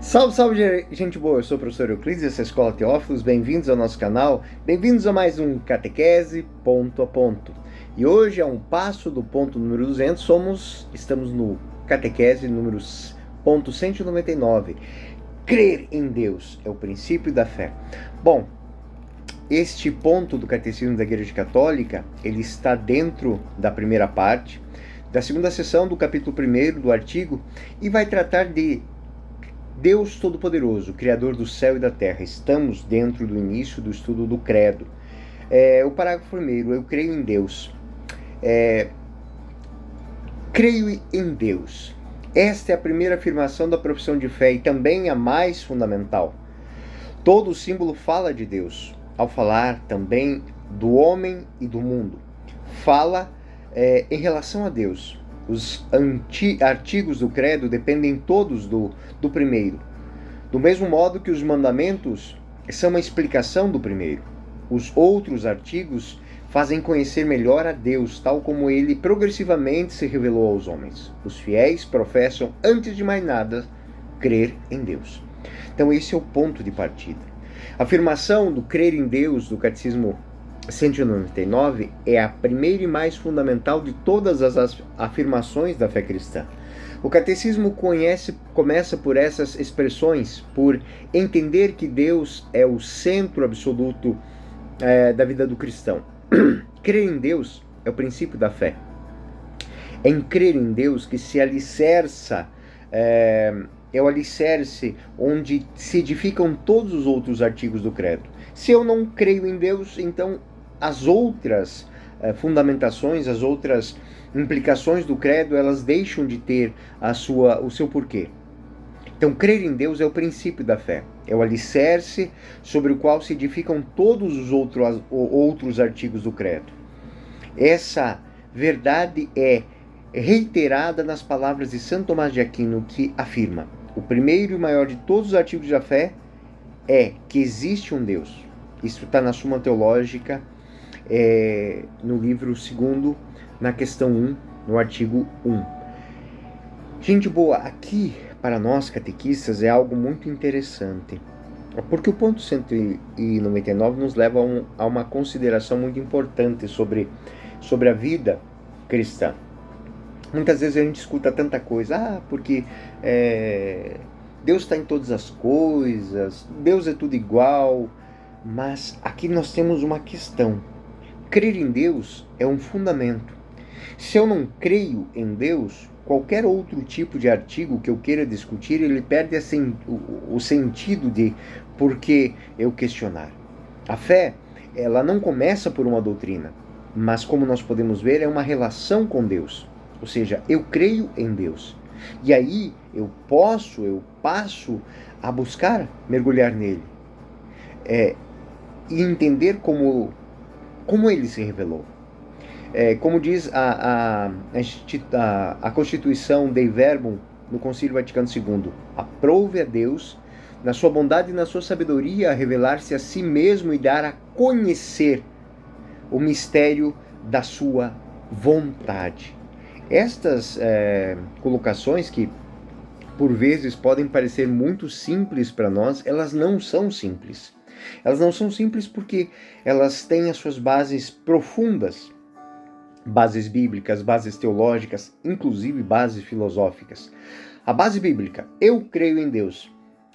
Salve, salve, gente boa! Eu sou o professor Euclides, essa é a Escola Teófilos. Bem-vindos ao nosso canal, bem-vindos a mais um Catequese Ponto a Ponto. E hoje, a um passo do ponto número 200, estamos no Catequese número ponto 199. Crer em Deus é o princípio da fé. Bom, este ponto do Catecismo da Igreja Católica, ele está dentro da primeira parte, da segunda seção do capítulo 1º do artigo, e vai tratar de Deus Todo-Poderoso, Criador do céu e da terra. Estamos dentro do início do estudo do Credo. O parágrafo 1º, eu creio em Deus. Creio em Deus. Esta é a primeira afirmação da profissão de fé e também a mais fundamental. Todo o símbolo fala de Deus, ao falar também do homem e do mundo. Fala em relação a Deus. Os artigos do credo dependem todos do primeiro. Do mesmo modo que os mandamentos são uma explicação do primeiro. Os outros artigos fazem conhecer melhor a Deus, tal como ele progressivamente se revelou aos homens. Os fiéis professam, antes de mais nada, crer em Deus. Então esse é o ponto de partida. A afirmação do crer em Deus do Catecismo 199 é a primeira e mais fundamental de todas as afirmações da fé cristã. O catecismo começa por essas expressões, por entender que Deus é o centro absoluto da vida do cristão. Crer em Deus é o princípio da fé. É em crer em Deus que se alicerça, é o alicerce onde se edificam todos os outros artigos do credo. Se eu não creio em Deus, então as outras fundamentações, as outras implicações do credo, elas deixam de ter o seu porquê. Então, crer em Deus é o princípio da fé, é o alicerce sobre o qual se edificam todos os outros artigos do credo. Essa verdade é reiterada nas palavras de Santo Tomás de Aquino, que afirma: o primeiro e maior de todos os artigos da fé é que existe um Deus. Isso está na Suma Teológica, no livro 2º, na questão 1, no artigo 1. Gente boa, aqui para nós catequistas é algo muito interessante, porque o ponto 199 nos leva a uma consideração muito importante sobre a vida cristã. Muitas vezes a gente escuta tanta coisa, porque Deus está em todas as coisas, Deus é tudo igual, mas aqui nós temos uma questão. Crer em Deus é um fundamento. Se eu não creio em Deus, qualquer outro tipo de artigo que eu queira discutir, ele perde o sentido de por que eu questionar. A fé, ela não começa por uma doutrina, mas como nós podemos ver, é uma relação com Deus. Ou seja, eu creio em Deus. E aí eu passo a buscar mergulhar nele. E entender como ele se revelou. Como diz a Constituição Dei Verbum no Concílio Vaticano II, aprove a Deus, na sua bondade e na sua sabedoria, a revelar-se a si mesmo e dar a conhecer o mistério da sua vontade. Estas colocações, que por vezes podem parecer muito simples para nós, elas não são simples. Elas não são simples porque elas têm as suas bases profundas, bases bíblicas, bases teológicas, inclusive bases filosóficas. A base bíblica: eu creio em Deus.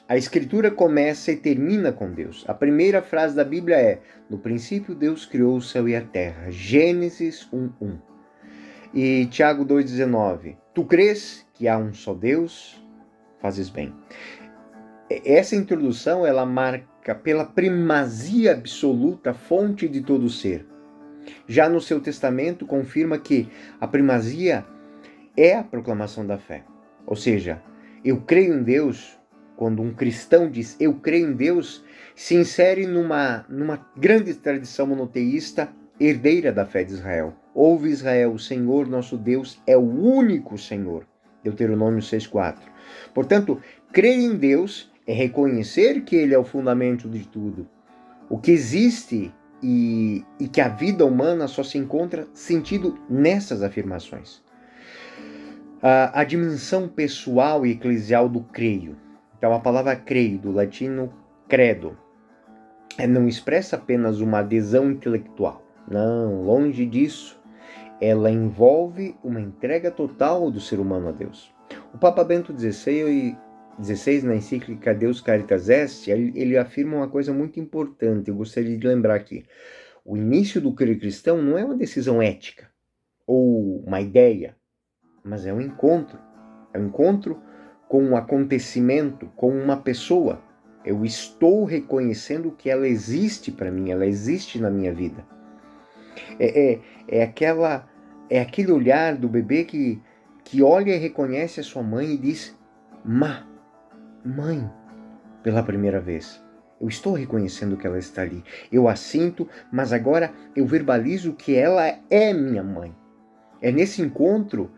A Escritura começa e termina com Deus. A primeira frase da Bíblia é: no princípio Deus criou o céu e a terra. Gênesis 1:1. E Tiago 2,19. Tu crês que há um só Deus? Fazes bem. Essa introdução, ela marca pela primazia absoluta, fonte de todo ser. Já no seu testamento, confirma que a primazia é a proclamação da fé. Ou seja, eu creio em Deus, quando um cristão diz eu creio em Deus, se insere numa grande tradição monoteísta, herdeira da fé de Israel. Ouve, Israel, o Senhor nosso Deus é o único Senhor. Deuteronômio 6,4. Portanto, crer em Deus é reconhecer que Ele é o fundamento de tudo. O que existe e que a vida humana só se encontra sentido nessas afirmações. A dimensão pessoal e eclesial do creio. Então, a palavra creio, do latino credo, não expressa apenas uma adesão intelectual. Não, longe disso. Ela envolve uma entrega total do ser humano a Deus. O Papa Bento XVI, na encíclica Deus Caritas Est, ele afirma uma coisa muito importante, eu gostaria de lembrar aqui. O início do crer cristão não é uma decisão ética ou uma ideia, mas é um encontro. É um encontro com um acontecimento, com uma pessoa. Eu estou reconhecendo que ela existe para mim, ela existe na minha vida. É aquele olhar do bebê que olha e reconhece a sua mãe e diz: mãe, pela primeira vez. Eu estou reconhecendo que ela está ali. Eu a sinto, mas agora eu verbalizo que ela é minha mãe. É nesse encontro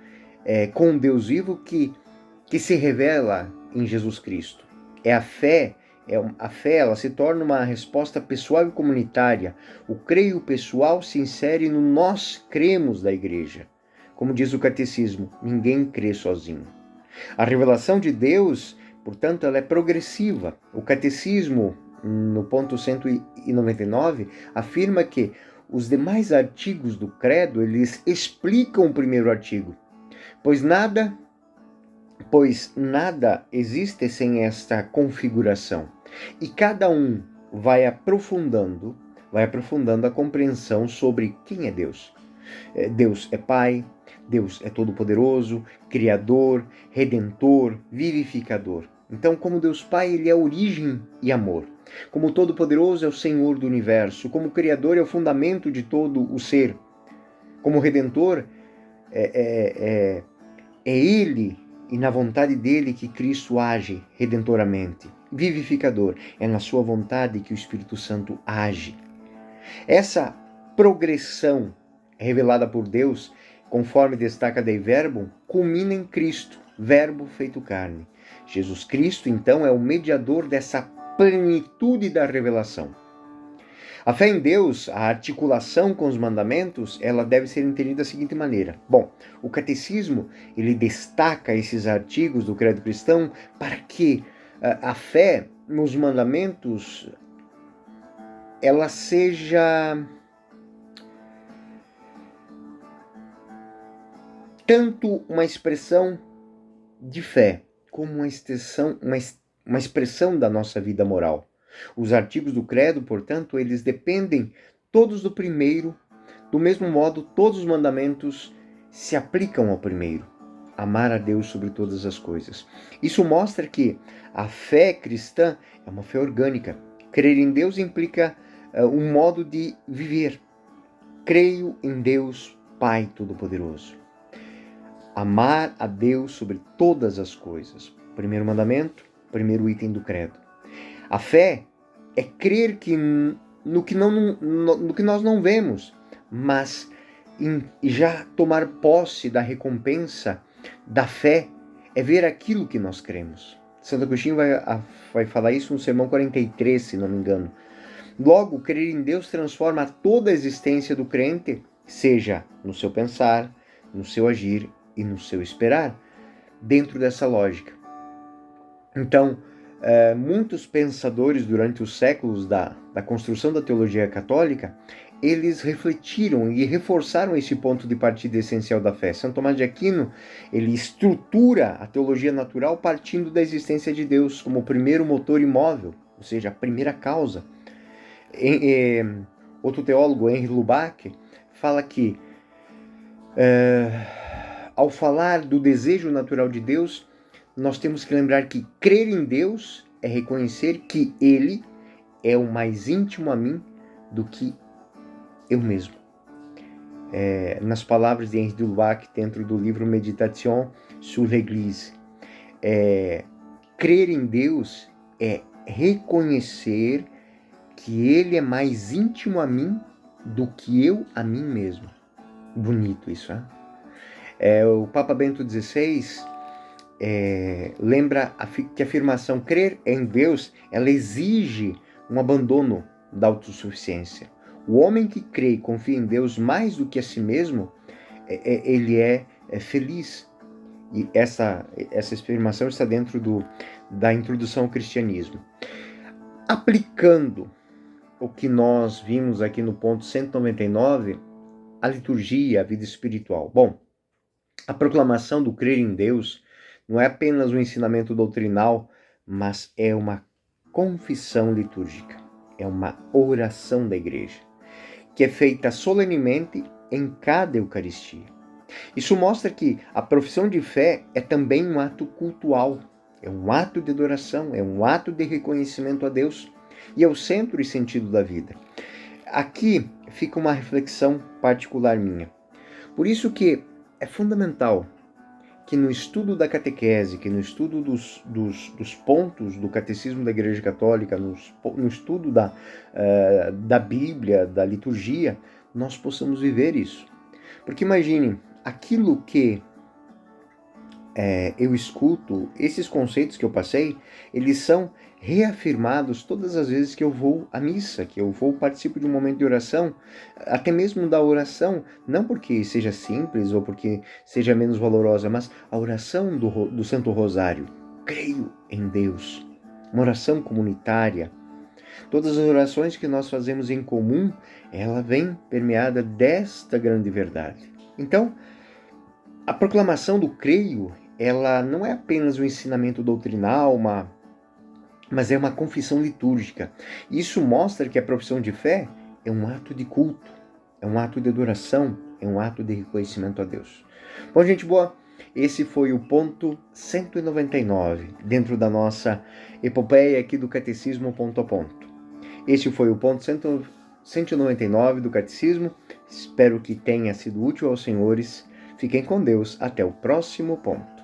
com Deus vivo que se revela em Jesus Cristo. A fé, ela se torna uma resposta pessoal e comunitária. O creio pessoal se insere no nós cremos da igreja. Como diz o catecismo, ninguém crê sozinho. A revelação de Deus, portanto, ela é progressiva. O catecismo, no ponto 199, afirma que os demais artigos do credo, eles explicam o primeiro artigo, pois nada existe sem esta configuração. E cada um vai aprofundando a compreensão sobre quem é Deus. Deus é Pai, Deus é Todo-Poderoso, Criador, Redentor, Vivificador. Então, como Deus Pai, Ele é origem e amor. Como Todo-Poderoso é o Senhor do Universo. Como Criador é o fundamento de todo o ser. Como Redentor, é Ele e na vontade dele que Cristo age redentoramente. Vivificador, é na sua vontade que o Espírito Santo age. Essa progressão revelada por Deus, conforme destaca Dei Verbum, culmina em Cristo, Verbo feito carne. Jesus Cristo, então, é o mediador dessa plenitude da revelação. A fé em Deus, a articulação com os mandamentos, ela deve ser entendida da seguinte maneira. Bom, o catecismo, ele destaca esses artigos do credo cristão para que a fé nos mandamentos, ela seja tanto uma expressão de fé, como uma expressão da nossa vida moral. Os artigos do credo, portanto, eles dependem todos do primeiro, do mesmo modo, todos os mandamentos se aplicam ao primeiro: amar a Deus sobre todas as coisas. Isso mostra que a fé cristã é uma fé orgânica. Crer em Deus implica um modo de viver. Creio em Deus, Pai Todo-Poderoso. Amar a Deus sobre todas as coisas. Primeiro mandamento, primeiro item do credo. A fé é crer que no que nós não vemos, mas já tomar posse da recompensa da fé é ver aquilo que nós cremos. Santo Agostinho vai falar isso no Sermão 43, se não me engano. Logo, crer em Deus transforma toda a existência do crente, seja no seu pensar, no seu agir e no seu esperar, dentro dessa lógica. Então, muitos pensadores durante os séculos da construção da teologia católica, eles refletiram e reforçaram esse ponto de partida essencial da fé. São Tomás de Aquino, ele estrutura a teologia natural partindo da existência de Deus como o primeiro motor imóvel, ou seja, a primeira causa. Outro teólogo, Henri Lubac, fala que ao falar do desejo natural de Deus, nós temos que lembrar que crer em Deus é reconhecer que Ele é o mais íntimo a mim do que eu mesmo. Nas palavras de Henri Lubac, dentro do livro Méditation sur l'Église, crer em Deus é reconhecer que Ele é mais íntimo a mim do que eu a mim mesmo. Bonito isso, né? O Papa Bento XVI lembra que a afirmação crer em Deus, ela exige um abandono da autossuficiência. O homem que crê e confia em Deus mais do que a si mesmo, ele é feliz. E essa afirmação está dentro da introdução ao cristianismo. Aplicando o que nós vimos aqui no ponto 199, a liturgia, a vida espiritual. Bom, a proclamação do crer em Deus não é apenas um ensinamento doutrinal, mas é uma confissão litúrgica, é uma oração da igreja, que é feita solenemente em cada Eucaristia. Isso mostra que a profissão de fé é também um ato cultual, é um ato de adoração, é um ato de reconhecimento a Deus e é o centro e sentido da vida. Aqui fica uma reflexão particular minha. Por isso que é fundamental que no estudo da catequese, que no estudo dos pontos do catecismo da Igreja Católica, no estudo da Bíblia, da liturgia, nós possamos viver isso. Porque imagine, aquilo que eu escuto, esses conceitos que eu passei, eles são reafirmados todas as vezes que eu vou à missa, que eu participo de um momento de oração, até mesmo da oração, não porque seja simples ou porque seja menos valorosa, mas a oração do Santo Rosário. Creio em Deus. Uma oração comunitária. Todas as orações que nós fazemos em comum, ela vem permeada desta grande verdade. Então, a proclamação do creio, ela não é apenas um ensinamento doutrinal, mas é uma confissão litúrgica. Isso mostra que a profissão de fé é um ato de culto, é um ato de adoração, é um ato de reconhecimento a Deus. Bom, gente boa, esse foi o ponto 199, dentro da nossa epopeia aqui do Catecismo ponto a ponto. Este foi o ponto 199 do Catecismo. Espero que tenha sido útil aos senhores. Fiquem com Deus. Até o próximo ponto.